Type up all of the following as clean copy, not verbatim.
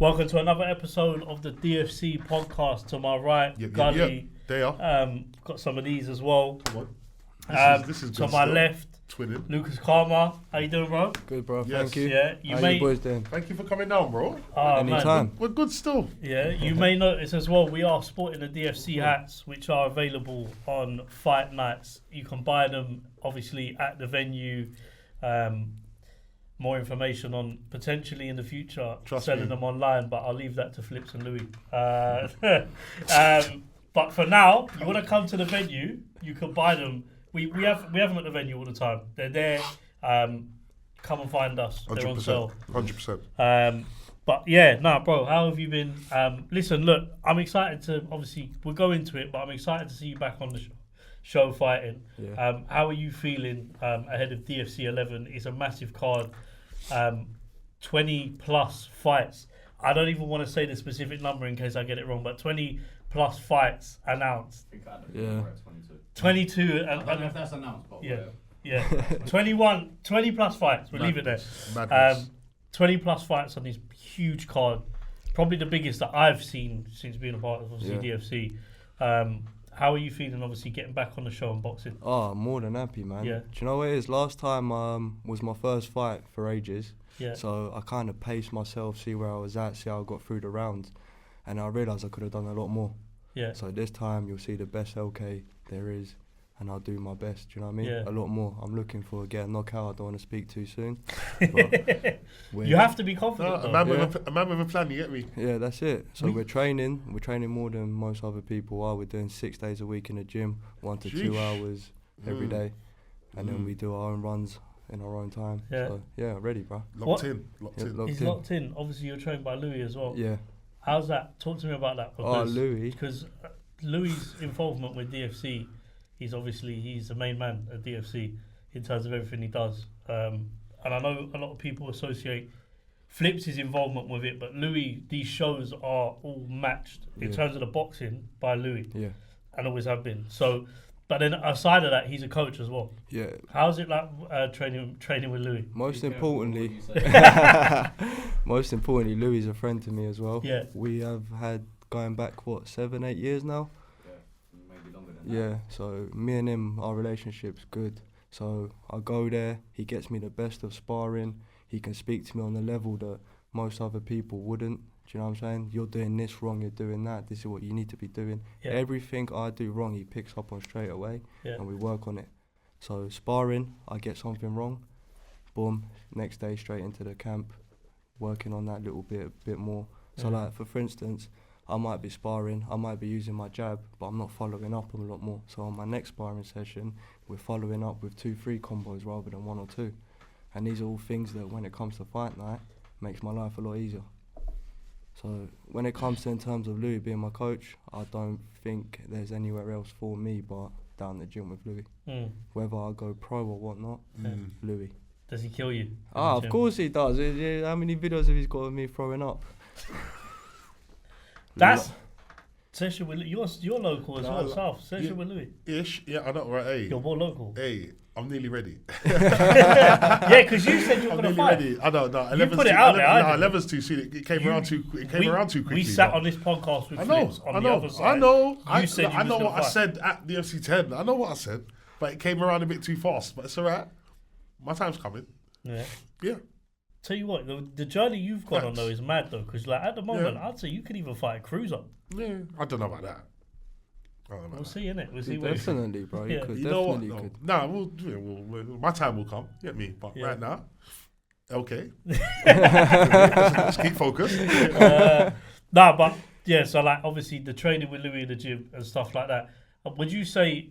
Welcome to another episode of the DFC podcast. To my right, Gully. They are. Got some of these as well. Come on. This is to good my stuff. left, Twinning. Lucas Karma. How you doing, bro? Good, bro. Yes. Thank you. Yeah, How you boys doing? Thank you for coming down, bro. Anytime. We're good still. Yeah, you may notice as well, we are sporting the DFC hats, which are available on fight nights. You can buy them, obviously, at the venue. More information on potentially in the future selling them online, but I'll leave that to Flips and Louis. But for now, you want to come to the venue, you can buy them. We have them at the venue all the time. They're there. Come and find us. They're on sale. 100%. But yeah, bro, how have you been? Listen, look, I'm excited to, obviously, we'll go into it, but I'm excited to see you back on the show fighting. Yeah. How are you feeling ahead of DFC 11? It's a massive card. 20 plus fights. I don't even want to say the specific number in case I get it wrong, but 20 plus fights announced. Yeah. 22. I don't know if that's announced, but Yeah. 20 plus fights. We'll leave it there. Madness. 20 plus fights on this huge card. Probably the biggest that I've seen since being a part of obviously DFC. How are you feeling, obviously, getting back on the show and boxing? Oh, more than happy, man. Yeah. Do you know what it is? Last time was my first fight for ages. Yeah. So I kind of paced myself, see where I was at, see how I got through the rounds. And I realised I could have done a lot more. Yeah. So this time you'll see the best LK there is. And I'll do my best, do you know what I mean? Yeah. A lot more. I'm looking for, a knockout. I don't want to speak too soon. You have to be confident, a man with a plan, you get me? Yeah, that's it. So we're training more than most other people are. We're doing 6 days a week in the gym, 1 to 2 hours every day. And then we do our own runs in our own time. Yeah. So, yeah, ready, bro. Locked in. He's locked in. Obviously, you're trained by Louis as well. Yeah. How's that? Talk to me about that. Louis. Because Louis' involvement with DFC, he's the main man at DFC in terms of everything he does. And I know a lot of people associate Flips' involvement with it, but Louis, these shows are all matched in terms of the boxing by Louis. Yeah. And always have been. So, but then aside of that, he's a coach as well. Yeah. How's it like training with Louis? Most importantly, Louis is a friend to me as well. Yeah. We have had going back 7, 8 years now. maybe longer than that. Yeah, so me and him, our relationship's good. So I go there, he gets me the best of sparring. He can speak to me on the level that most other people wouldn't. Do you know what I'm saying? You're doing this wrong, you're doing that. This is what you need to be doing. Yeah. Everything I do wrong, he picks up on straight away, and we work on it. So sparring, I get something wrong, boom, next day straight into the camp, working on that little bit more. So like for instance, I might be sparring, I might be using my jab, but I'm not following up on a lot more. So on my next sparring session, we're following up with 2-3 combos rather than 1 or 2. And these are all things that when it comes to fight night, makes my life a lot easier. So when it comes to in terms of Louis being my coach, I don't think there's anywhere else for me but down the gym with Louis. Whether I go pro or whatnot, Louis. Does he kill you? Of course he does. How many videos have he got of me throwing up? That's session with you're local as well, South. Session with Louis. I know, right? Hey, you're more local. Hey, I'm nearly ready. Yeah, because you said you were going to fight. Ready. I know, no. You put it out there. 11's too soon. It came around too quickly. We sat on this podcast with Flips on the other side. I know. I know what I said at DFC 10. I know what I said, but it came around a bit too fast. But it's alright. My time's coming. Yeah. Tell you what, the journey you've gone on though is mad though, because like at the moment, I'd say you could even fight a cruiser. Yeah, I don't know about that. We'll see, innit? We'll see. Definitely, bro. You could. You know what? No, my time will come. Get me, but right now, okay. Let's keep focused. But yeah. So like, obviously, the training with Louis in the gym and stuff like that. Would you say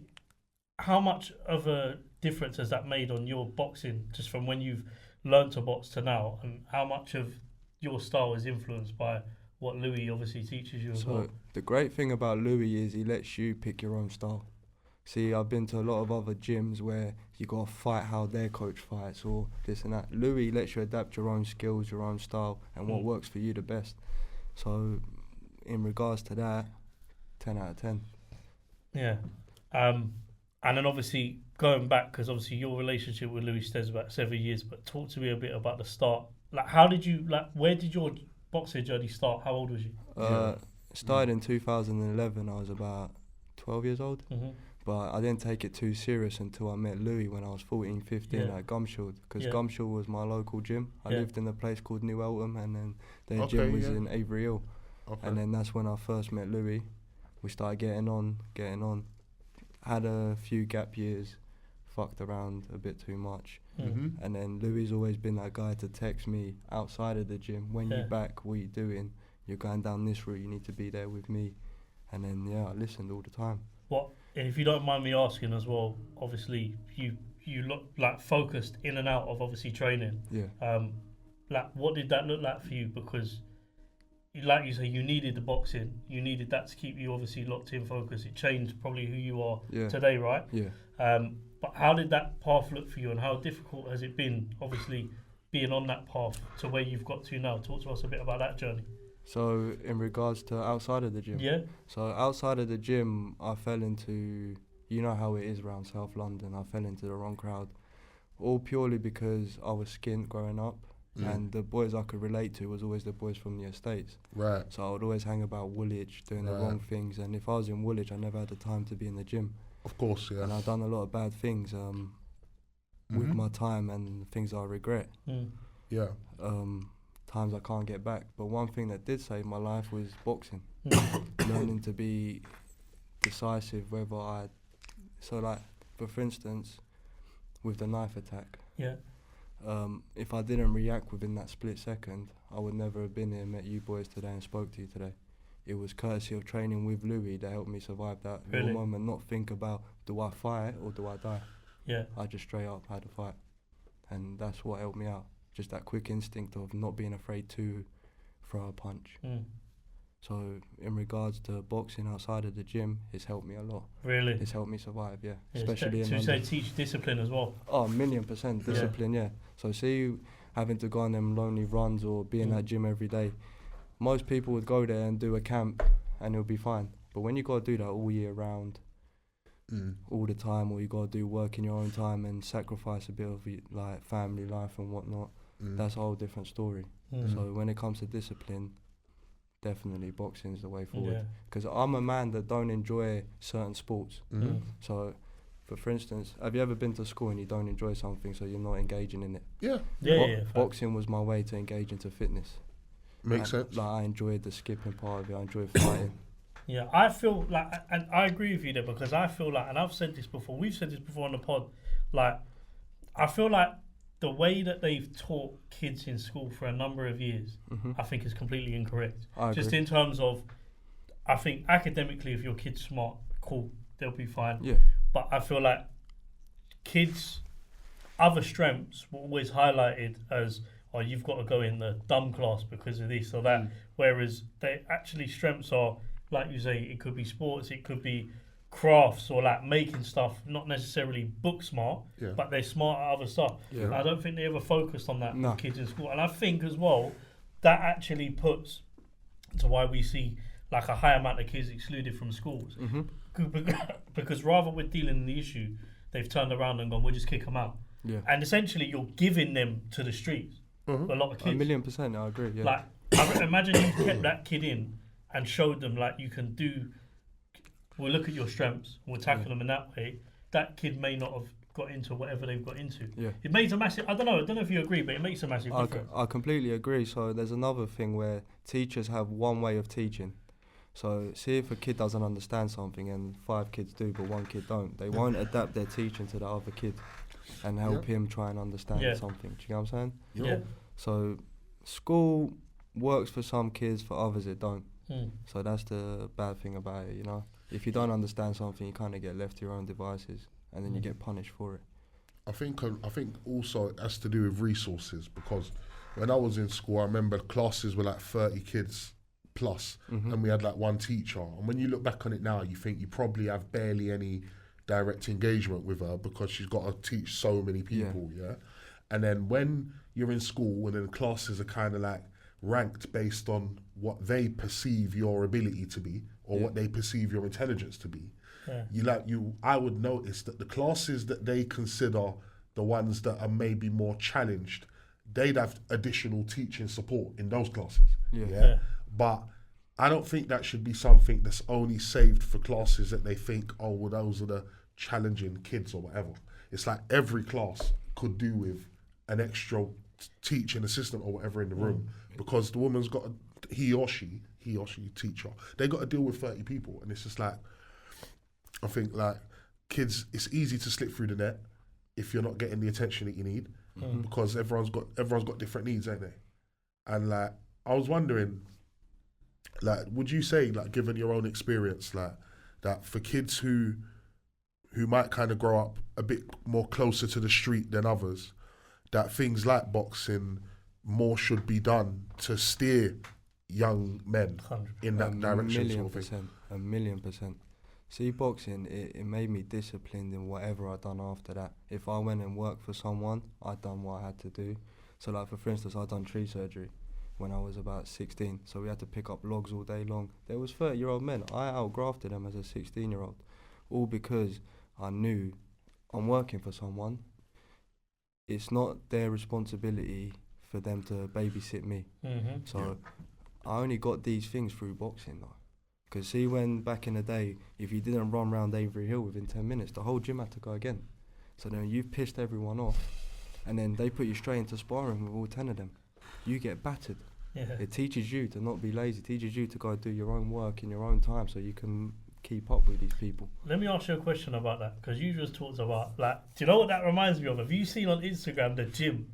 how much of a difference has that made on your boxing, just from when you've learned to box to now, and how much of your style is influenced by what Louis obviously teaches you as well? The great thing about Louis is he lets you pick your own style. See, I've been to a lot of other gyms where you got to fight how their coach fights or this and that. Louis lets you adapt your own skills, your own style, and what works for you the best. So in regards to that, 10 out of 10. Yeah. And then obviously going back, because obviously your relationship with Louis Stead's about 7 years, but talk to me a bit about the start. Like, how did you, like, where did your boxing journey start? How old was you? Started in 2011. I was about 12 years old. But I didn't take it too serious until I met Louis when I was 14, 15 at Gumshield, because Gumshield was my local gym. I lived in a place called New Eltham, and then their gym was in Avery Hill. And then that's when I first met Louis. We started getting on. Had a few gap years, fucked around a bit too much. And then Louis always been that guy to text me outside of the gym, when you back, what you doing? You're going down this route, you need to be there with me. And then, I listened all the time. What? And if you don't mind me asking as well, obviously you look like focused in and out of obviously training. Like what did that look like for you? Because like you say, you needed the boxing, you needed that to keep you obviously locked in focus. It changed probably who you are today, right? But how did that path look for you, and how difficult has it been obviously being on that path to where you've got to now? Talk to us a bit about that journey. So in regards to outside of the gym? So outside of the gym, I fell into, you know how it is around South London, I fell into the wrong crowd. All purely because I was skint growing up, and the boys I could relate to was always the boys from the estates. Right. So I would always hang about Woolwich, doing the wrong things, and if I was in Woolwich, I never had the time to be in the gym. Of course, And I've done a lot of bad things with my time, and things I regret. Times I can't get back. But one thing that did save my life was boxing. Learning to be decisive whether but for instance, with the knife attack. If I didn't react within that split second, I would never have been here, met you boys today and spoke to you today. It was courtesy of training with Louis that helped me survive that real moment, not think about, do I fight or do I die? I just straight up had a fight. And that's what helped me out. Just that quick instinct of not being afraid to throw a punch. So in regards to boxing outside of the gym, it's helped me a lot. Really? It's helped me survive, especially so you say teach discipline as well? Oh, 1,000,000% discipline, So see you having to go on them lonely runs or be in that gym every day. Most people would go there and do a camp and it'll be fine. But when you got to do that all year round, all the time, or you got to do work in your own time and sacrifice a bit of like family life and whatnot, that's a whole different story. So when it comes to discipline, definitely boxing is the way forward. Because I'm a man that don't enjoy certain sports. So, for instance, have you ever been to school and you don't enjoy something, so you're not engaging in it? Boxing was my way to engage into fitness. Makes sense. Like I enjoyed the skipping part of it. I enjoyed fighting. I feel like, and I agree with you there, because I feel like, and I've said this before, we've said this before on the pod, like, I feel like the way that they've taught kids in school for a number of years, I think is completely incorrect. Just in terms of, I think academically, if your kid's smart, cool, they'll be fine. But I feel like kids' other strengths were always highlighted as, oh, you've got to go in the dumb class because of this or that. Whereas they actually strengths are, like you say, it could be sports, it could be crafts, or like making stuff, not necessarily book smart, but they're smart at other stuff. I don't think they ever focused on that with kids in school. And I think as well, that actually puts to why we see like a high amount of kids excluded from schools. Because rather we're dealing with the issue, they've turned around and gone, we'll just kick them out. And essentially you're giving them to the streets. A lot of kids. 1,000,000%, I agree. Like, imagine you kept that kid in and showed them like you can do. We'll look at your strengths. We'll tackle them in that way. That kid may not have got into whatever they've got into. It makes a massive. I don't know if you agree, but it makes a massive difference. I completely agree. So there's another thing where teachers have one way of teaching. So see if a kid doesn't understand something and 5 kids do, but 1 kid don't. They won't adapt their teaching to the other kid and help him try and understand something. Do you know what I'm saying? So school works for some kids, for others it don't. So that's the bad thing about it, you know. If you don't understand something, you kind of get left to your own devices, and then you get punished for it. I think also it has to do with resources, because when I was in school, I remember classes were like 30 kids plus, and we had like 1 teacher. And when you look back on it now, you think you probably have barely any direct engagement with her because she's got to teach so many people, And then when you're in school and then classes are kind of like ranked based on what they perceive your ability to be or what they perceive your intelligence to be, I would notice that the classes that they consider the ones that are maybe more challenged, they'd have additional teaching support in those classes. Yeah. But I don't think that should be something that's only saved for classes that they think, oh, well, those are the challenging kids or whatever. It's like every class could do with an extra teaching assistant or whatever in the room, because the woman's got he or she teacher, they got to deal with 30 people, and it's just like, I think like kids, it's easy to slip through the net if you're not getting the attention that you need, because everyone's got different needs, ain't they? And like, I was wondering, like, would you say, like, given your own experience, like, that for kids who might kind of grow up a bit more closer to the street than others, that things like boxing more should be done to steer young men 100%. in that direction? A million percent. See, boxing, it made me disciplined in whatever I'd done after that. If I went and worked for someone, I'd done what I had to do. So like, for instance, I'd done tree surgery when I was about 16. So we had to pick up logs all day long. There was 30-year-old men. I outgrafted them as a 16-year-old, all because I knew I'm working for someone. It's not their responsibility for them to babysit me. So I only got these things through boxing though. Because see, when back in the day, if you didn't run round Avery Hill within 10 minutes, the whole gym had to go again. So then you've pissed everyone off, and then they put you straight into sparring with all 10 of them. You get battered. Yeah. It teaches you to not be lazy. It teaches you to go do your own work in your own time so you can keep up with these people. Let me ask you a question about that, because you just talked about, like, do you know what that reminds me of? Have you seen on Instagram the gym?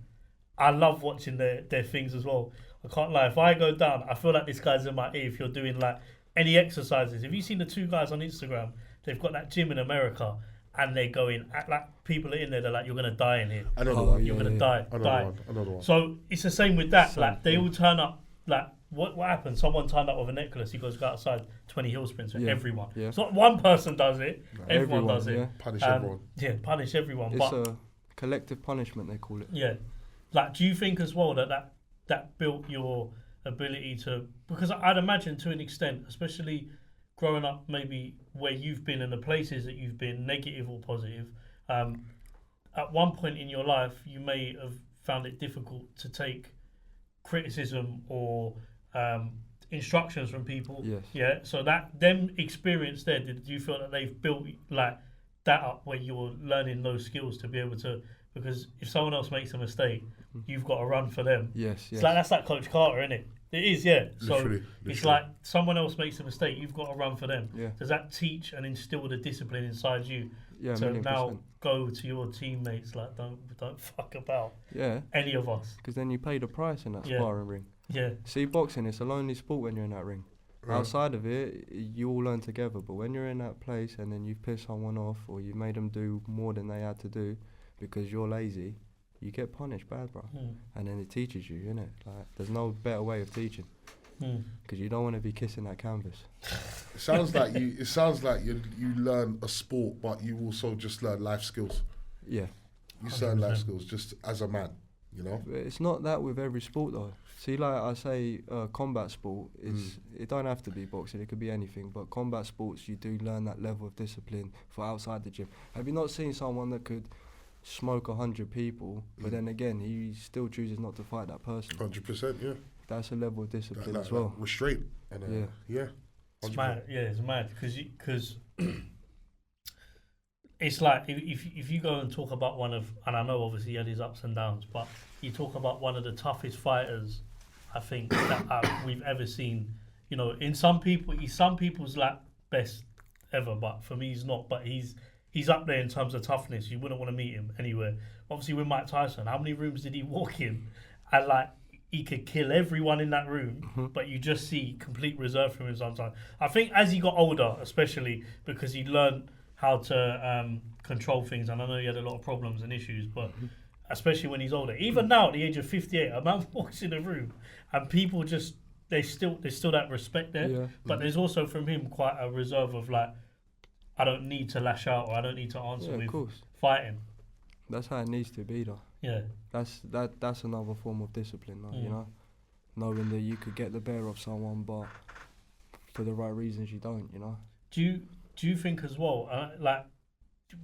I love watching their things as well. I can't lie. If I go down, I feel like this guy's in my ear if you're doing like any exercises. Have you seen the two guys on Instagram? They've got that gym in America, and they're going, like, people are in there, they're like, you're going to die in here. I know the one. You're going to die. Another one. So it's the same with that. Like, they all turn up, like, what happened? Someone turned up with a necklace. He goes, go outside, 20 hill sprints with everyone. Yeah. It's not one person does it. No. Everyone does it. Yeah. Punish everyone. Yeah, punish everyone. It's a collective punishment, they call it. Yeah. Like, do you think as well that built your ability to, because I'd imagine to an extent, especially growing up maybe where you've been and the places that you've been, negative or positive, at one point in your life you may have found it difficult to take criticism or instructions from people. Yes. Yeah. So that them experience there, did you feel that they've built like that up where you're learning those skills to be able to, because if someone else makes a mistake, you've got to run for them. Yes. It's like, that's like Coach Carter, isn't it? It is, yeah. So literally. It's like someone else makes a mistake, you've got to run for them. Yeah. Does that teach and instill the discipline inside you to 1,000,000%. now go to your teammates like, don't fuck about any of us? Because then you pay the price in that sparring ring. Yeah. See, boxing, it's a lonely sport when you're in that ring. Outside of it, you all learn together. But when you're in that place and then you've pissed someone off or you made them do more than they had to do because you're lazy, you get punished bad, bro. And then it teaches you, innit? Like, there's no better way of teaching. Because you don't want to be kissing that canvas. It sounds like you learn a sport, but you also just learn life skills. Yeah. You learn life skills just as a man, you know? It's not that with every sport though. See, like I say, combat sport is it don't have to be boxing. It could be anything. But combat sports, you do learn that level of discipline for outside the gym. Have you not seen someone that could smoke 100 people, but then again, he still chooses not to fight that person? 100%, yeah. That's a level of discipline as well. Restraint. And, yeah. It's mad. Yeah, it's mad because it's like if you go and talk about one of, and I know obviously he had his ups and downs, but you talk about one of the toughest fighters I think that we've ever seen. You know, in some people's like best ever, but for me he's not. But he's up there in terms of toughness. You wouldn't want to meet him anywhere. Obviously with Mike Tyson, how many rooms did he walk in? And like, he could kill everyone in that room, but you just see complete reserve from him sometimes. I think as he got older, especially because he learned how to control things, and I know he had a lot of problems and issues, but especially when he's older. Even now, at the age of 58, a man walks in a room and people just, there's still that respect there, but there's also from him quite a reserve of like, I don't need to lash out or I don't need to answer with fighting. That's how it needs to be though. Yeah. That's another form of discipline though, you know? Knowing that you could get the better of someone, but for the right reasons you don't, you know? Do you think as well, like,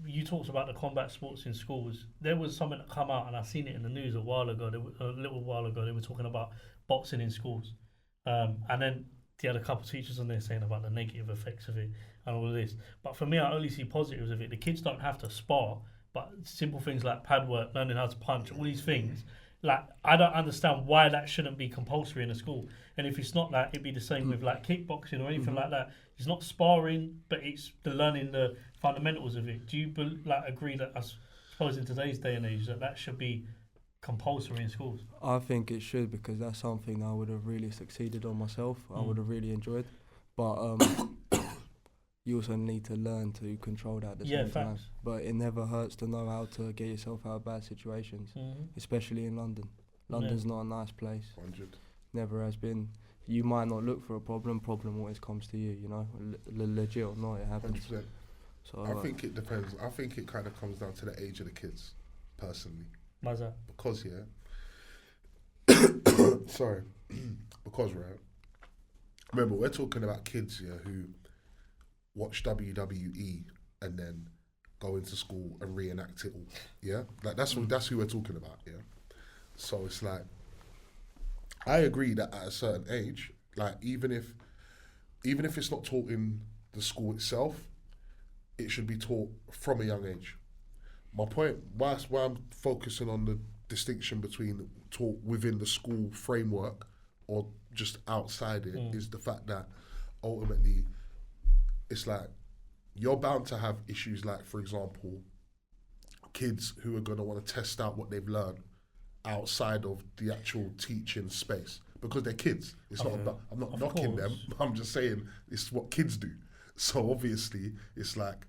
you talked about the combat sports in schools. There was something that come out, and I seen it in the news a while ago. A little while ago, they were talking about boxing in schools, and then they had a couple of teachers on there saying about the negative effects of it and all of this. But for me, I only see positives of it. The kids don't have to spar, but simple things like pad work, learning how to punch, all these things. Like, I don't understand why that shouldn't be compulsory in a school. And if it's not that, it'd be the same with like kickboxing or anything like that. It's not sparring, but it's the learning the fundamentals of it. Do you agree that, I suppose in today's day and age, that should be compulsory in schools? I think it should, because that's something I would have really succeeded on myself. I would have really enjoyed. But you also need to learn to control that at the same time. But it never hurts to know how to get yourself out of bad situations, especially in London. London's not a nice place. 100. Never has been. You might not look for a problem always comes to you, you know, legit or not, it happens. 100%. So I think it depends. I think it kind of comes down to the age of the kids, personally. Why's that? Because, sorry, because, right, remember, we're talking about kids, who watch WWE and then go into school and reenact it all, Like, that's who we're talking about, So it's like, I agree that at a certain age, like, even if it's not taught in the school itself, it should be taught from a young age. My point, why I'm focusing on the distinction between taught within the school framework or just outside it, is the fact that ultimately it's like you're bound to have issues like, for example, kids who are going to want to test out what they've learned outside of the actual teaching space because they're kids. It's not about, I'm not knocking them, I'm just saying it's what kids do. So obviously it's like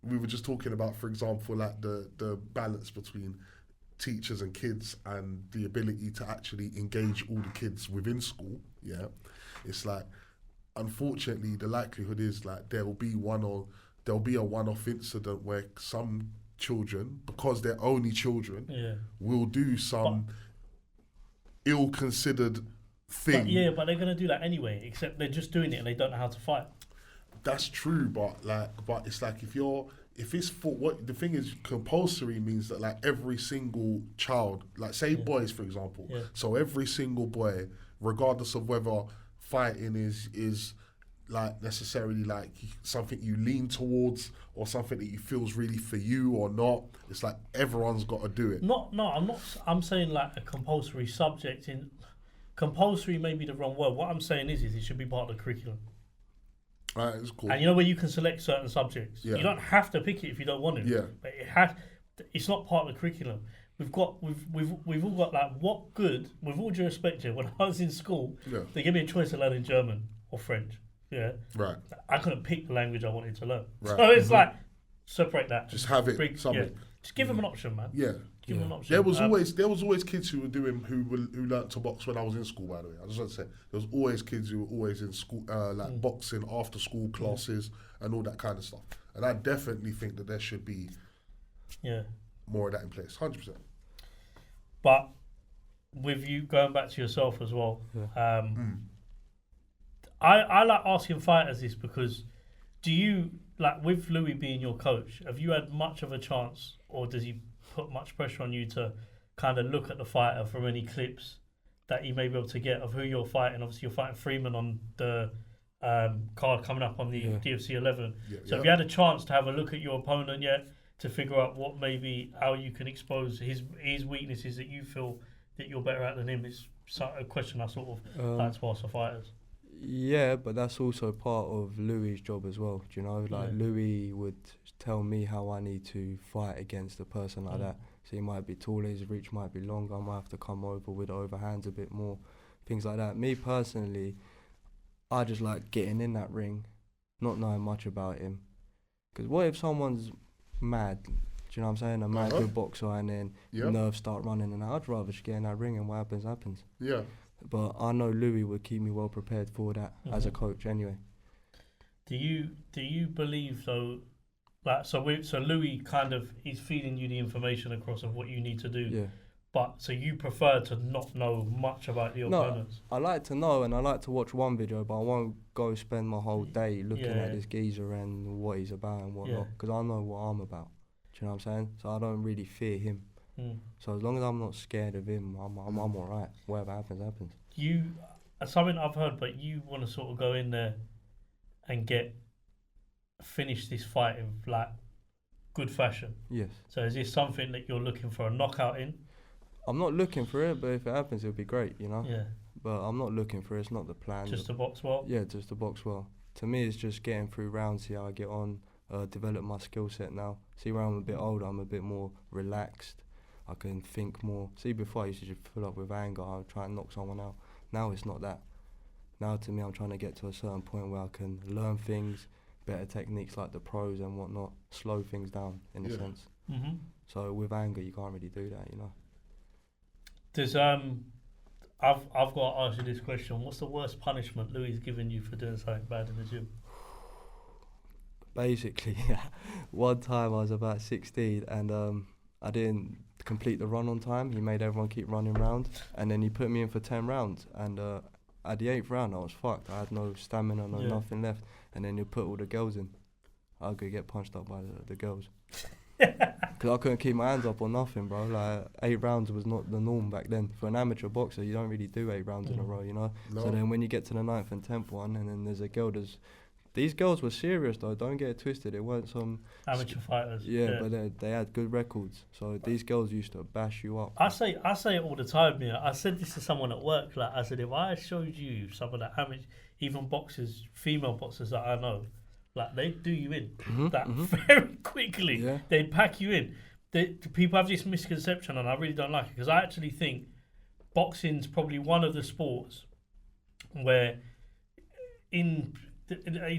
we were just talking about, for example, like the balance between teachers and kids and the ability to actually engage all the kids within school. It's like, unfortunately, the likelihood is like there'll be a one-off incident where some children, because they're only children, will do some ill-considered thing. But they're gonna do that anyway. Except they're just doing it and they don't know how to fight. That's true, but it's like if it's for what the thing is, compulsory means that like every single child, like say boys for example, so every single boy, regardless of whether fighting is like necessarily like something you lean towards or something that you feels really for you or not, it's like everyone's got to do it. I'm saying like a compulsory subject. In compulsory may be the wrong word. What I'm saying is it should be part of the curriculum. Right, it's cool. And you know where you can select certain subjects. You don't have to pick it if you don't want to. But it's not part of the curriculum. We've all got like what good, with all due respect to, when I was in school, they gave me a choice of learning German or French. Right. I couldn't pick the language I wanted to learn. Right. So it's like separate that. Just have it. Just give them an option, man. Give them an option. There was always kids who learnt to box when I was in school. By the way, I just want to say there was always kids who were always in school, boxing after school classes and all that kind of stuff. And I definitely think that there should be more of that in place, 100%. But with you going back to yourself as well, I like asking fighters this because do you, like with Louis being your coach, have you had much of a chance or does he put much pressure on you to kind of look at the fighter from any clips that you may be able to get of who you're fighting? Obviously you're fighting Freeman on the card coming up on the DFC 11. So have you had a chance to have a look at your opponent yet to figure out what maybe how you can expose his weaknesses that you feel that you're better at than him? It's a question I sort of like to ask the fighters. Yeah, but that's also part of Louis' job as well. Do you know, like Louis would tell me how I need to fight against a person like that. So he might be taller, his reach might be longer. I might have to come over with overhands a bit more, things like that. Me personally, I just like getting in that ring, not knowing much about him. Because what if someone's mad? Do you know what I'm saying? A mad good boxer and then nerves start running, and I'd rather just get in that ring and what happens, happens. Yeah. But I know Louis would keep me well prepared for that as a coach anyway. Do you believe though, like so Louis kind of he's feeding you the information across of what you need to do. Yeah. But so you prefer to not know much about the opponents? I like to know, and I like to watch one video, but I won't go spend my whole day looking at this geezer and what he's about and whatnot, because I know what I'm about. Do you know what I'm saying? So I don't really fear him. So as long as I'm not scared of him, I'm all right. Whatever happens, happens. You, something I've heard, but you want to sort of go in there and finish this fight in like good fashion. Yes. So is this something that you're looking for a knockout in? I'm not looking for it, but if it happens, it'll be great, you know? Yeah. But I'm not looking for it. It's not the plan. Just to box well? Yeah, just to box well. To me, it's just getting through rounds, see how I get on, develop my skill set now. See, where I'm a bit older, I'm a bit more relaxed. I can think more. See, before I used to just fill up with anger. I would try and knock someone out. Now it's not that. Now to me, I'm trying to get to a certain point where I can learn things, better techniques like the pros and whatnot, slow things down in a sense. Mm-hmm. So with anger, you can't really do that, you know. Does I've got to ask you this question. What's the worst punishment Louis has given you for doing something bad in the gym? Basically, one time I was about 16 and I didn't complete the run on time. He made everyone keep running round, and then he put me in for 10 rounds. And at the 8th round, I was fucked. I had no stamina, nothing left. And then he put all the girls in. I could get punched up by the girls. Because I couldn't keep my hands up or nothing, bro. Like 8 rounds was not the norm back then. For an amateur boxer, you don't really do 8 rounds in a row, you know. No. So then when you get to the 9th and 10th one, and then there's a girl these girls were serious though, don't get it twisted. They weren't some amateur fighters. Yeah, but they had good records. So these girls used to bash you up. I say it all the time, yeah. I said this to someone at work, like I said, if I showed you some of the amateur, even boxers, female boxers that I know, like they'd do you in very quickly. Yeah. They'd pack you in. People have this misconception, and I really don't like it, because I actually think boxing's probably one of the sports where in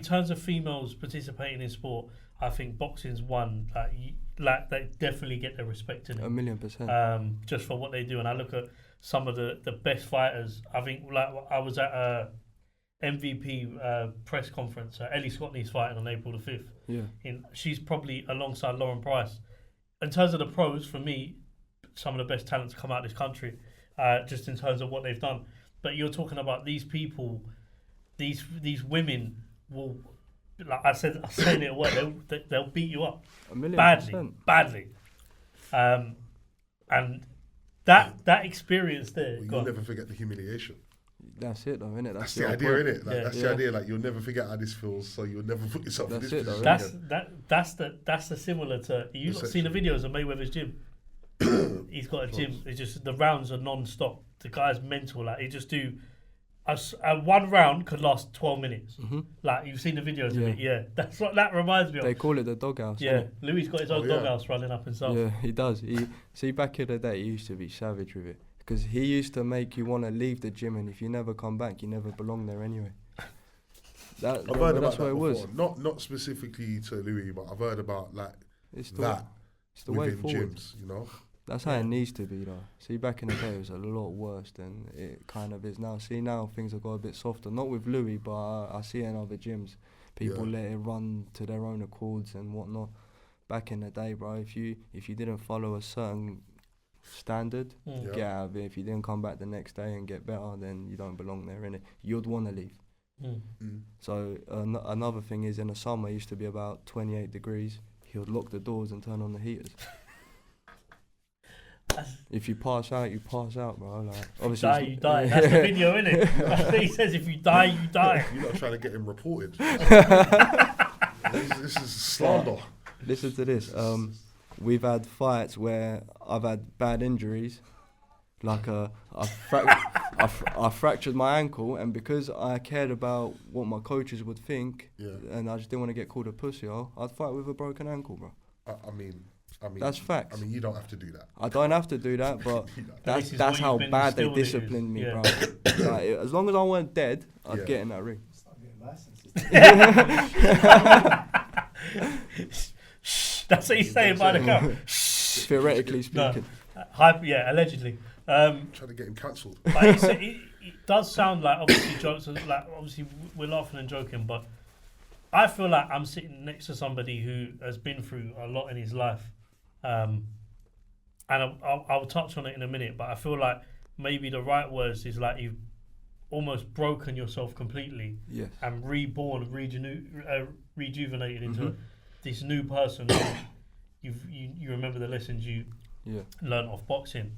terms of females participating in sport, I think boxing's one. Like they definitely get their respect in it. 1,000,000%. Just for what they do. And I look at some of the best fighters. I think like I was at a MVP press conference. Ellie Scotney's fighting on April the 5th. Yeah. She's probably alongside Lauren Price. In terms of the pros, for me, some of the best talents come out of this country, just in terms of what they've done. But you're talking about these people. These women will, like I said, I'm saying it away. They'll beat you up 1,000,000%. badly, and that experience there. You'll never forget the humiliation. That's it, though, innit? That's the idea, innit? Like, that's the idea. Like you'll never forget how this feels, so you'll never put yourself in this position. That's the similar to you've not seen the videos of Mayweather's gym. He's got a gym. It's just the rounds are non-stop. The guy's mental. Like he just do. One round could last 12 minutes. Like you've seen the videos of it, yeah. That's what that reminds me of. They call it the doghouse. Yeah, Louis got his own doghouse running up himself. Yeah, he does. See, back in the day, he used to be savage with it, because he used to make you want to leave the gym, and if you never come back, you never belong there anyway. I've heard about that before. Not specifically to Louis, but I've heard about like it's the way forward. Gyms, you know. That's how it needs to be, though. See, back in the day, it was a lot worse than it kind of is now. See, now things have got a bit softer. Not with Louis, but I see it in other gyms. People let it run to their own accords and whatnot. Back in the day, bro, if you didn't follow a certain standard, get out of it. If you didn't come back the next day and get better, then you don't belong there, innit? You'd want to leave. So another thing is, in the summer, it used to be about 28 degrees. He would lock the doors and turn on the heaters. If you pass out, you pass out, bro. Like, obviously, you die. That's the video, innit? That's what he says. If you die, you die. You're not trying to get him reported. This is slander. Listen to this. We've had fights where I've had bad injuries. Like I fractured my ankle, and because I cared about what my coaches would think, and I just didn't want to get called a pussy, I'd fight with a broken ankle, bro. I mean, that's facts. I mean, you don't have to do that. I don't have to do that, but that's how bad they disciplined me, bro. Like, as long as I weren't dead, I'd get in that ring. Start getting licenses. That's what he's saying by the camera. Theoretically speaking. Allegedly. Trying to get him cancelled. It does sound like obviously jokes. Like obviously we're laughing and joking, but I feel like I'm sitting next to somebody who has been through a lot in his life. and I'll touch on it in a minute, but I feel like maybe the right words is like you've almost broken yourself completely and reborn, rejuvenated into this new person. You remember the lessons you learned off boxing.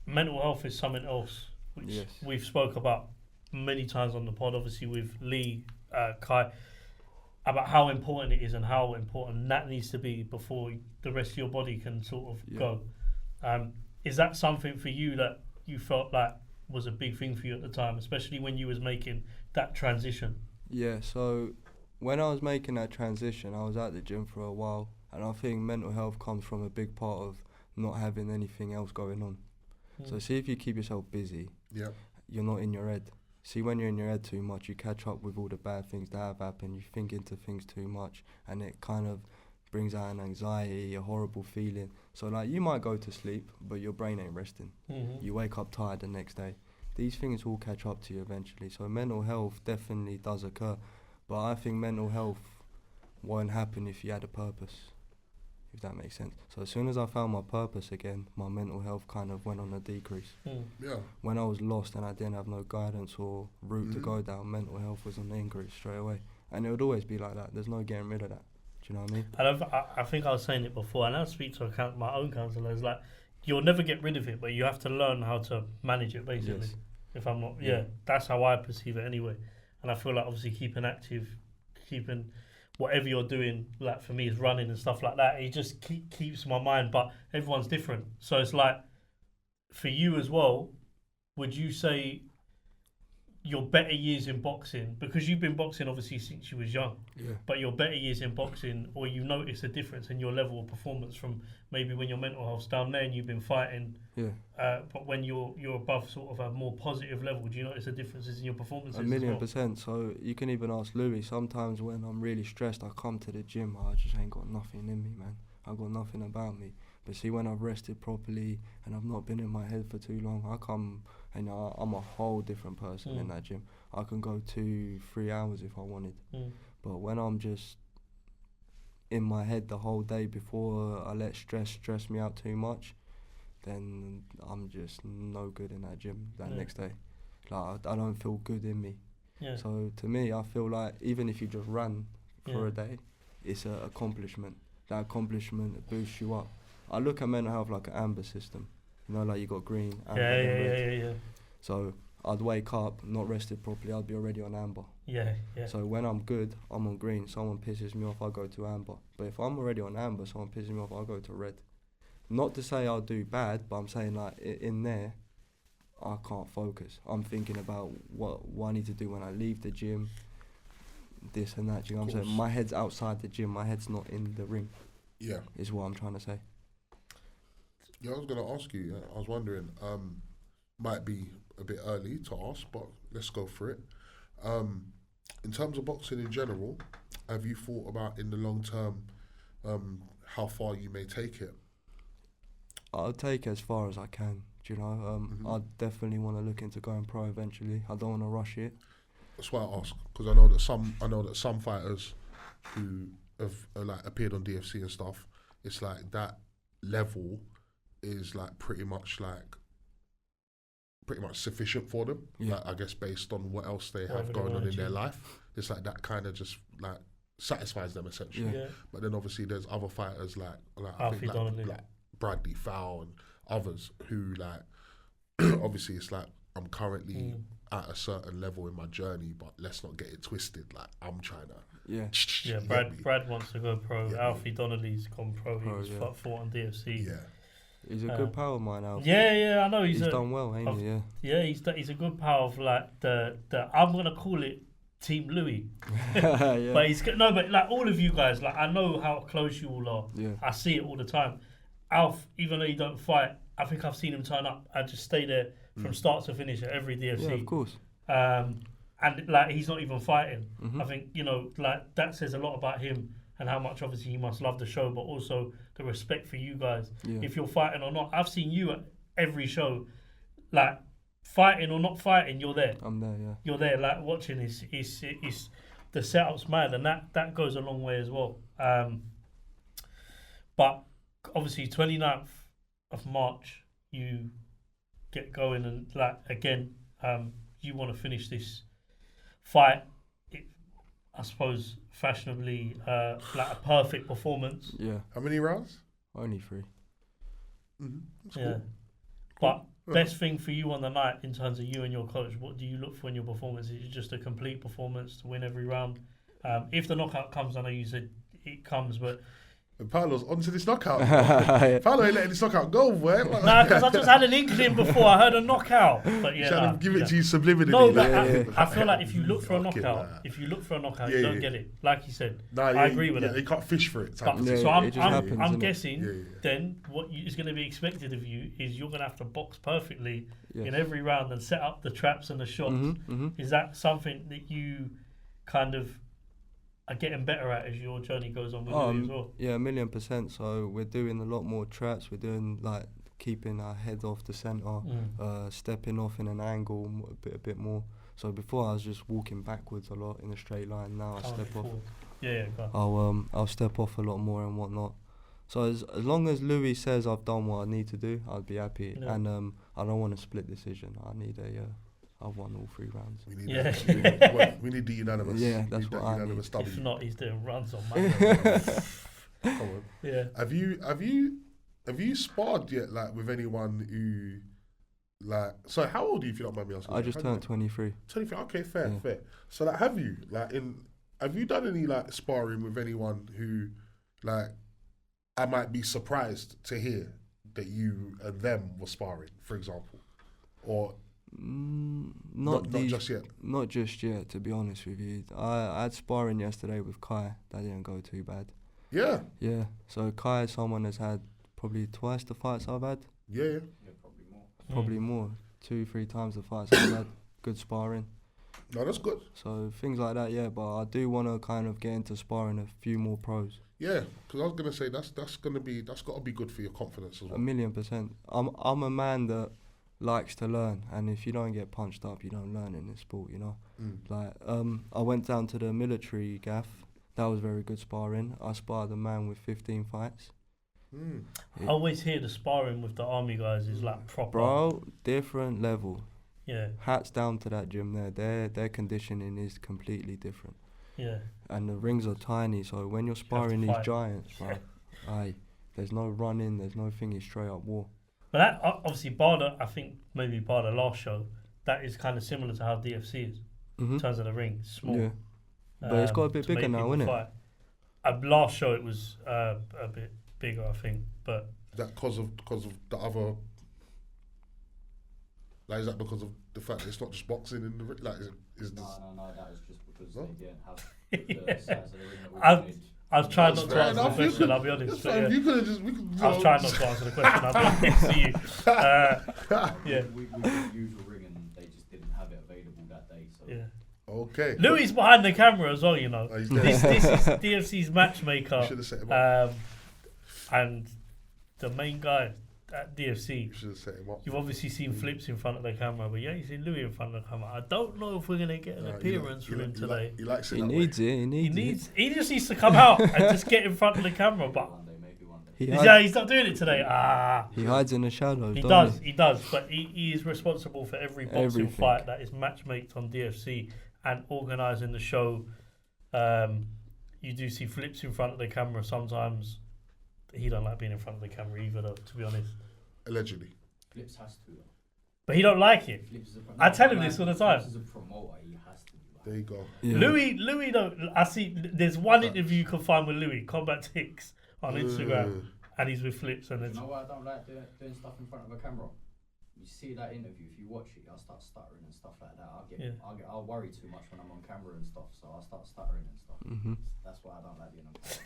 Mental health is something else which we've spoke about many times on the pod, obviously with Lee, Kai, about how important it is and how important that needs to be before the rest of your body can sort of go. Is that something for you that you felt like was a big thing for you at the time, especially when you was making that transition? Yeah, so when I was making that transition, I was at the gym for a while, and I think mental health comes from a big part of not having anything else going on. So see, if you keep yourself busy, you're not in your head. See, when you're in your head too much, you catch up with all the bad things that have happened, you think into things too much, and it kind of brings out an anxiety, a horrible feeling. So like, you might go to sleep, but your brain ain't resting. You wake up tired the next day. These things all catch up to you eventually. So mental health definitely does occur, but I think mental health won't happen if you had a purpose, if that makes sense. So as soon as I found my purpose again, my mental health kind of went on a decrease. When I was lost and I didn't have no guidance or route to go down, mental health was on the increase straight away. And it would always be like that. There's no getting rid of that. Do you know what I mean? I think I was saying it before, and I speak to my own counsellors, like, you'll never get rid of it, but you have to learn how to manage it, basically. Yes. If I'm not, that's how I perceive it anyway. And I feel like obviously keeping active, keeping whatever you're doing, like for me is running and stuff like that, it just keeps my mind, but everyone's different. So it's like, for you as well, would you say your better years in boxing, because you've been boxing obviously since you was young, but your better years in boxing, or you notice a difference in your level of performance from maybe when your mental health's down there and you've been fighting, but when you're above sort of a more positive level, do you notice the differences in your performances? 1,000,000%. So you can even ask Louis. Sometimes when I'm really stressed, I come to the gym, I just ain't got nothing in me, man. I've got nothing about me. But see, when I've rested properly and I've not been in my head for too long, I come and I'm a whole different person in that gym. I can go 2-3 hours if I wanted. But when I'm just in my head the whole day before I let stress me out too much, then I'm just no good in that gym that next day. Like, I don't feel good in me. So to me, I feel like even if you just run for a day, it's an accomplishment. That accomplishment boosts you up. I look at mental health like an amber system. You know, like you got green, amber, red. So I'd wake up, not rested properly, I'd be already on amber. So when I'm good, I'm on green. Someone pisses me off, I go to amber. But if I'm already on amber, someone pisses me off, I'll go to red. Not to say I'll do bad, but I'm saying like in there, I can't focus. I'm thinking about what I need to do when I leave the gym, this and that. You know what I'm saying? My head's outside the gym, my head's not in the ring. Is what I'm trying to say. I was going to ask you, I was wondering, might be a bit early to ask, but let's go for it. In terms of boxing in general, have you thought about in the long term how far you may take it? I'll take it as far as I can, do you know? I definitely want to look into going pro eventually. I don't want to rush it. That's why I ask, because I know that some fighters who have like appeared on DFC and stuff, it's like that level is like pretty much sufficient for them. Like, I guess based on what else they have going on in their life, it's like that kind of just like satisfies them essentially. But then obviously there's other fighters like I think like Bradley Fowl and others who like obviously it's like I'm currently at a certain level in my journey, but let's not get it twisted. Like I'm trying to Brad wants to go pro. Alfie Donnelly's gone pro. He was fought on DFC. He's a good pal of mine, Alfie. I know he's done well, ain't he? He's a good pal of like the I'm gonna call it Team Louis. But like all of you guys, like I know how close you all are. I see it all the time. Alf, even though you don't fight, I think I've seen him turn up and just stay there from start to finish at every DFC. Yeah, of course. And like he's not even fighting. I think, you know, like that says a lot about him and how much obviously he must love the show, but also the respect for you guys. If you're fighting or not, I've seen you at every show, like fighting or not fighting, you're there. I'm there, You're there, like watching. It's the setup's mad, and that goes a long way as well. But obviously 29th of March, you get going and like again, you want to finish this fight. I suppose fashionably, like a perfect performance. Yeah. How many rounds? Only 3. That's Yeah. cool. But best thing for you on the night in terms of you and your coach, what do you look for in your performance? Is it just a complete performance to win every round? If the knockout comes, I know you said it comes, but And Paulo's onto this knockout. Paulo ain't letting this knockout go, boy. no, because I just had an inkling before. I heard a knockout, but yeah, Trying to give it to you subliminally. No, like, but I feel like if you look for a Fuck it, knockout, man. you don't get it. Like you said, Nah, I agree with it. that. They can't fish for it. But, Yeah, so it just happens, I'm innit? guessing then what is going to be expected of you is you're going to have to box perfectly Yes. in every round and set up the traps and the shots. Is that something that you kind of are getting better at as your journey goes on with Louis as well? Yeah, 1,000,000%. So we're doing a lot more traps. We're doing like keeping our head off the centre, stepping off in an angle a bit more. So before I was just walking backwards a lot in a straight line. Now I step off. Yeah, go on. I'll step off a lot more and whatnot. So as long as Louis says I've done what I need to do, I'll be happy. Yeah. And I don't want a split decision. I need I've won all 3 rounds. We need, Yeah. we need the unanimous. Yeah, We that's need what that I unanimous If W. not, he's doing runs on Monday. Come on. Yeah. Have you sparred yet, like with anyone who, like? So how old are you, if you don't mind me asking? I just How turned old? 23. 23. Okay, fair, Yeah. fair. So like, have you done any like sparring with anyone who, like, I might be surprised to hear that you and them were sparring, for example, or not just yet? Not just yet, to be honest with you. I had sparring yesterday with Kai. That didn't go too bad. Yeah. Yeah. So Kai is someone that's had probably twice the fights I've had. Yeah. Yeah, probably more. Probably more. 2-3 times the fights I've had. Good sparring. No, that's good. So things like that, yeah. But I do want to kind of get into sparring a few more pros. Yeah, because I was gonna say that's got to be good for your confidence as well. 1,000,000%. I'm a man that likes to learn, and if you don't get punched up, you don't learn in this sport, you know. Like I went down to the military gaff. That was very good sparring. I sparred a man with 15 fights. I always hear the sparring with the army guys is like proper. Bro, different level. Yeah. Hats down to that gym there. Their conditioning is completely different. Yeah. And the rings are tiny, so when you're sparring these fight. giants, bro, there's no running, there's no thingy, straight up war. But that obviously I think maybe bar the last show, that is kind of similar to how DFC is in terms of the ring. It's small. Yeah. But it's got a bit to make bigger now, people innit? fight. Last show it was a bit bigger, I think, but That because of the other. Like, is that because of the fact that it's not just boxing in the like? Is this? No, that was just because No? they didn't have the size of the ring that we I've- wanted. I was trying not That's to fair answer the enough, you question, could- I'll be honest. That's But, fine. yeah. You could have just. I was trying not to answer the question, I'll be honest to you. Yeah. We got the usual ring and they just didn't have it available that day. So Yeah. Okay. Louis behind the camera as well, you know. Oh, he's This there. is DFC's matchmaker. You should have set him up. And the main guy at DFC. You should have set him up. You've obviously seen flips in front of the camera, but yeah, you seen Louis in front of the camera. I don't know if we're gonna get an appearance from him today. He likes it. He that needs way. it. He just needs to come out and just get in front of the camera. But maybe one day. he's not doing it today. He hides in the shadows. He doesn't does. But he is responsible for every boxing Everything. fight that is matchmaked on DFC and organising the show. You do see flips in front of the camera sometimes. He don't like being in front of the camera either, though, to be honest. Allegedly. Flips has to. Though. But he don't like it. Flips is I tell him this all the time. Flips is a promoter. He has to. There you go. Yeah. Louis don't. I see. There's one interview you can find with Louis, Combat Ticks, on Instagram, and he's with Flips, and You it's know why I don't like doing stuff in front of a camera? You see that interview, if you watch it, I'll start stuttering and stuff like that. I'll worry too much when I'm on camera and stuff, so I'll start stuttering and stuff. That's why I don't like being on camera.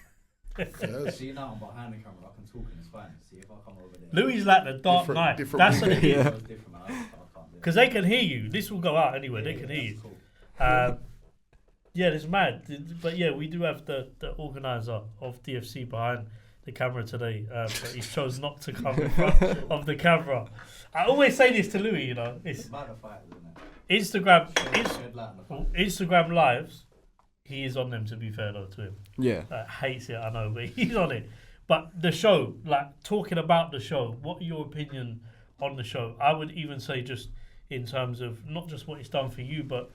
Yes. See, now I'm behind the camera, I can talk and it's fine. See, if I come over there. Louis like the Dark Different- Knight. different That's what it people. is. It's different, man. I can't do it. Because they can hear you. This will go out anyway. They can hear you. Yeah, it's mad. But yeah, we do have the organizer of DFC behind the camera today, but he chose not to come in front of the camera. I always say this to Louis, you know. It's about the fight, isn't it? Instagram lives. He is on them, to be fair though to him. Yeah. Hates it, I know, but he's on it. But the show, like talking about the show, what are your opinion on the show? I would even say just in terms of not just what it's done for you, but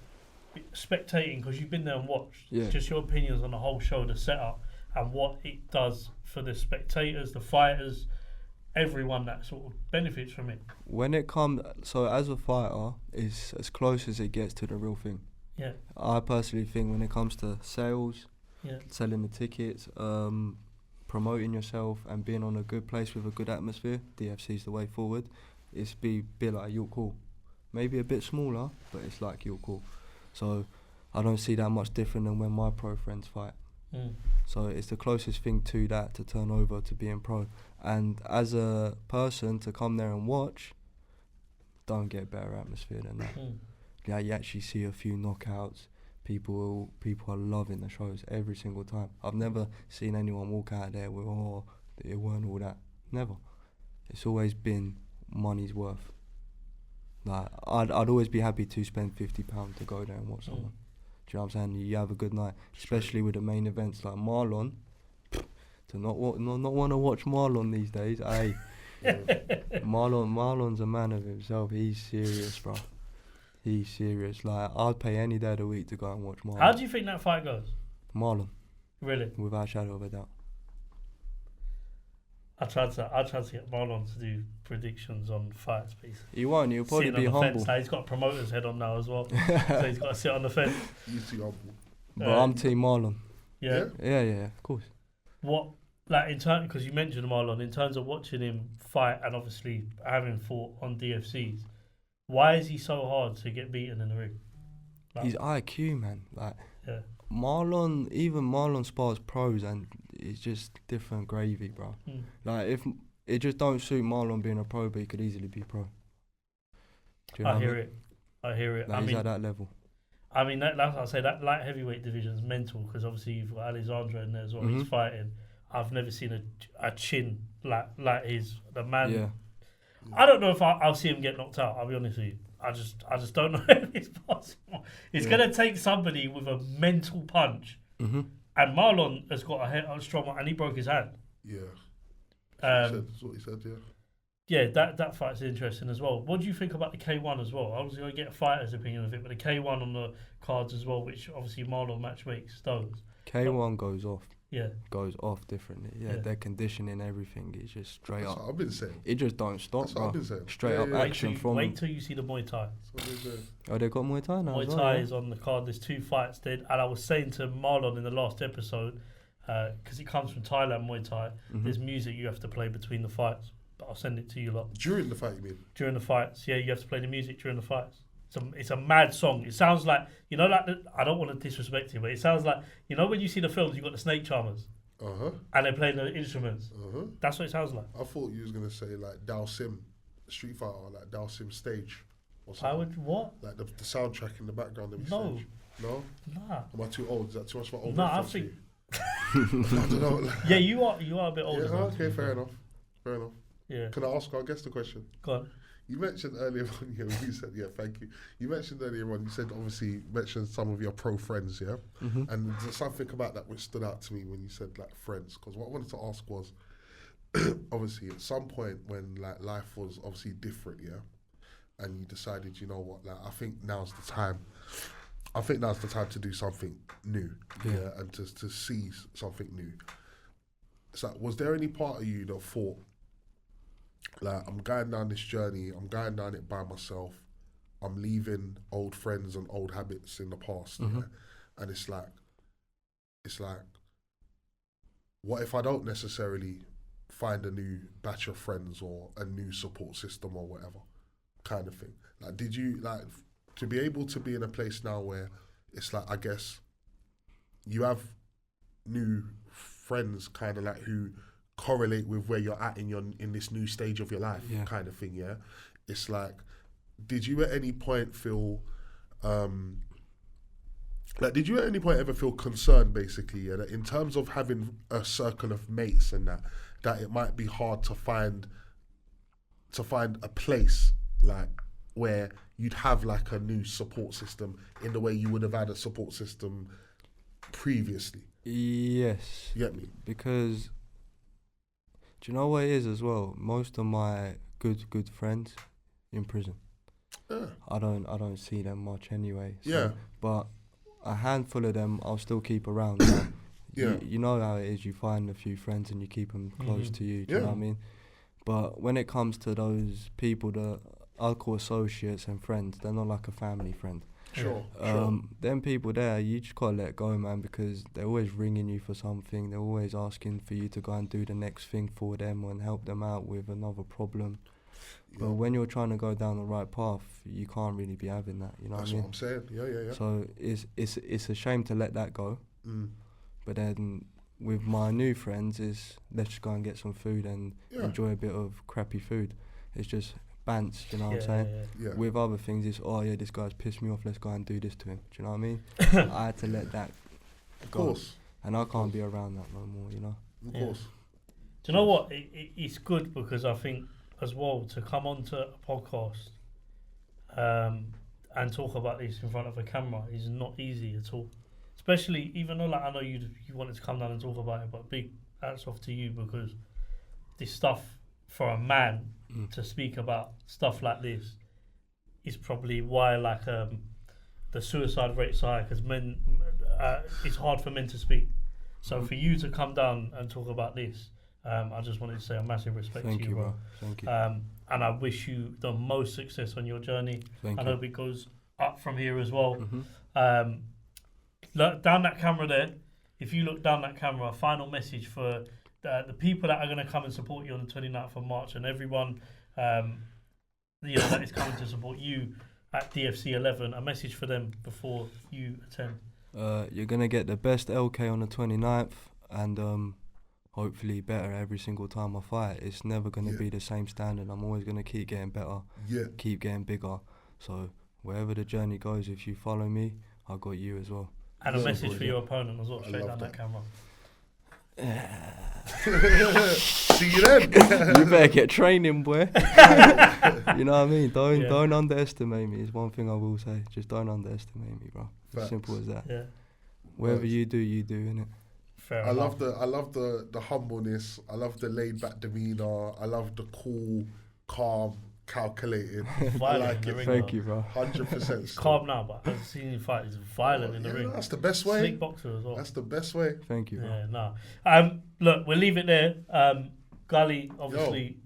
spectating, because you've been there and watched. Yeah. Just your opinions on the whole show, the setup, and what it does for the spectators, the fighters, everyone that sort of benefits from it. When it comes, so as a fighter, it's as close as it gets to the real thing. Yeah. I personally think when it comes to sales, selling the tickets, promoting yourself and being on a good place with a good atmosphere, DFC's the way forward. It's be like York Hall. Maybe a bit smaller, but it's like York Hall. So I don't see that much different than when my pro friends fight. So it's the closest thing to that, to turn over to being pro. And as a person to come there and watch, don't get a better atmosphere than that. Yeah, you actually see a few knockouts. People are loving the shows every single time. I've never seen anyone walk out there with, oh, it weren't all that. Never. It's always been money's worth. Like I'd always be happy to spend £50 to go there and watch someone. Do you know what I'm saying? You have a good night, especially with the main events like Marlon. To not want to watch Marlon these days, hey. Marlon's a man of himself. He's serious, bro. He's serious. Like I'd pay any day of the week to go and watch Marlon. How do you think that fight goes? Marlon. Really? Without a shadow of a doubt. I tried to get Marlon to do predictions on fights, please. He won't. He'll probably Sitting be on the humble. fence. Now, he's got a promoter's head on now as well, so he's got to sit on the fence. He's too humble. But I'm Team Marlon. Yeah. Yeah, of course. What, like in terms, because you mentioned Marlon, in terms of watching him fight and obviously having fought on DFCs, why is he so hard to get beaten in the ring? Like, He's IQ, man. Like yeah. Marlon spars pros and it's just different gravy, bro. Like if it just don't suit Marlon being a pro, but he could easily be pro. Do you know I what hear mean? it. I hear it. Like I he's mean, at that level. I mean, that's what I say. That light heavyweight division is mental because obviously you've got Alexandra in there as well. He's fighting. I've never seen a chin like his the man. Yeah. I don't know if I'll see him get knocked out. I'll be honest with you. I just don't know if it's possible. It's gonna take somebody with a mental punch. And Marlon has got a strong one, and he broke his hand. Yeah. That's what he said. Yeah. Yeah, that fight's interesting as well. What do you think about the K1 as well? I was going to get a fighter's opinion of it, but the K1 on the cards as well, which obviously Marlon matchmakes those. K1 goes off. Yeah. Goes off differently. Yeah, their conditioning, everything is just straight That's up. what I've been saying. It just don't stop, That's bro. what I've been saying. Straight up action from. Wait till you see the Muay Thai. That's what I've been saying. Oh, they got Muay Thai now. Muay Thai is on the card. There's 2 fights there, and I was saying to Marlon in the last episode, because it comes from Thailand Muay Thai. There's music you have to play between the fights. But I'll send it to you lot. During the fight, you mean? During the fights, yeah, you have to play the music during the fights. It's a mad song. It sounds like, you know, like I don't want to disrespect you, but it sounds like, you know, when you see the films, you've got the snake charmers. And they're playing the instruments. That's what it sounds like. I thought you was gonna say like Dao Sim, Street Fighter, like Dao Sim stage. Or I would what? Like the soundtrack in the background. No. Stage. No. Nah. Am I too old? Is that too much for old? Nah, I think. I don't know. Like, yeah, you are a bit older. Yeah, okay, fair enough. Yeah. Can I ask our guest a question? Go on. You mentioned earlier on, you said, thank you. You mentioned earlier on, you said obviously mentioned some of your pro friends, yeah? And there's something about that which stood out to me when you said like friends, because what I wanted to ask was, obviously at some point when like life was obviously different, yeah? And you decided, you know what, like I think now's the time to do something new, yeah? And to see something new. So was there any part of you that thought, like, I'm going down this journey, I'm going down it by myself, I'm leaving old friends and old habits in the past, yeah? And it's like, what if I don't necessarily find a new batch of friends or a new support system or whatever kind of thing? Like, did you, like, to be able to be in a place now where it's like, I guess, you have new friends kind of like who correlate with where you're at in this new stage of your life, kind of thing, yeah? It's like, did you at any point feel, did you at any point ever feel concerned, basically, that in terms of having a circle of mates and that it might be hard to find a place, like, where you'd have, like, a new support system in the way you would have had a support system previously? Yes. You get me? Because Do you know what it is as well? Most of my good friends in prison. Yeah. I don't see them much anyway. So, Yeah. But a handful of them I'll still keep around. Like, Yeah. You know how it is. You find a few friends and you keep them close to you. Do you know what I mean? But when it comes to those people that I'll call associates and friends, they're not like a family friend. Sure. Them people there, you just gotta let go, man, because they're always ringing you for something. They're always asking for you to go and do the next thing for them and help them out with another problem. Yeah. But when you're trying to go down the right path, you can't really be having that. You know That's what I mean? what I'm saying. Yeah. So it's a shame to let that go. But then with my new friends, is let's just go and get some food and enjoy a bit of crappy food. It's just bants, you know what I'm saying? Yeah. With other things, it's this guy's pissed me off, let's go and do this to him. Do you know what I mean? I had to let that go. Of course. And I can't be around that no more, you know? Of course. Do you know what? It's good because I think as well to come onto a podcast and talk about this in front of a camera is not easy at all. Especially, even though like I know you wanted to come down and talk about it, but big hats off to you because this stuff for a man to speak about stuff like this is probably why like the suicide rate's high because men it's hard for men to speak. So for you to come down and talk about this, I just wanted to say a massive respect to you, bro. Thank you. And I wish you the most success on your journey. Thank I you. hope it goes up from here as well. Look down that camera there. If you look down that camera, a final message for the people that are going to come and support you on the 29th of March and everyone that is coming to support you at DFC 11, a message for them before you attend. You're going to get the best LK on the 29th and hopefully better every single time I fight. It's never going to be the same standard. I'm always going to keep getting better, keep getting bigger. So wherever the journey goes, if you follow me, I got you as well. And a message for your opponent as well, straight down that camera. See you then. You better get training, boy. You know what I mean? Don't underestimate me. It's one thing I will say. Just don't underestimate me, bro. As simple as that. Yeah. Whatever you do, innit? Fair I enough. love the humbleness. I love the laid back demeanor. I love the cool, calm, calculated. I like it. Thank you, bro. 100%. He's calm now, but I've seen him fight. He's violent in the ring. That's the best way. Slick boxer as well. That's the best way. Thank you, bro. Yeah, no. Look, we'll leave it there. Gully, obviously,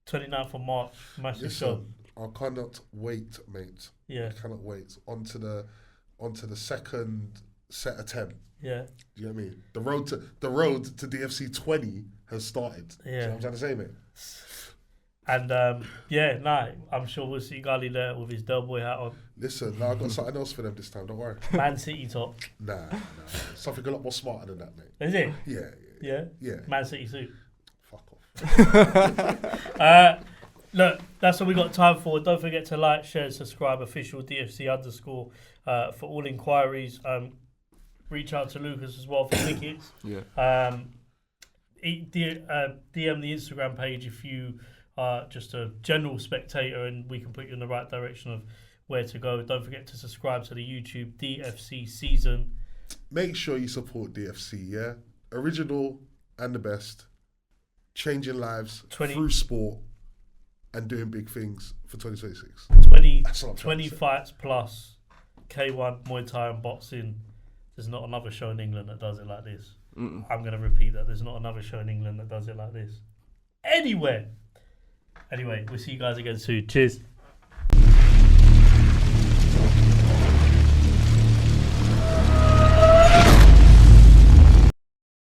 29th of March, massive show. I cannot wait, mate. Yeah. I cannot wait. Onto the second set of 10. Yeah. Do you know what I mean? The road to DFC 20 has started. Yeah. Do you know what I'm trying to say, mate? And I'm sure we'll see Gully there with his Del Boy hat on. Listen, I got something else for them this time. Don't worry. Man City top. Nah. Something a lot more smarter than that, mate. Is it? Yeah. Man City suit. Fuck off. Look, that's all we got time for. Don't forget to like, share, subscribe. Official DFC _ for all inquiries. Reach out to Lucas as well for tickets. Yeah. DM the Instagram page if you are just a general spectator, and we can put you in the right direction of where to go. Don't forget to subscribe to the YouTube DFCSzn. Make sure you support DFC, yeah? Original and the best. Changing lives through sport and doing big things for 2026. 20 fights plus K1, Muay Thai and boxing. There's not another show in England that does it like this. I'm going to repeat that. There's not another show in England that does it like this. Anyway, we'll see you guys again soon. Cheers.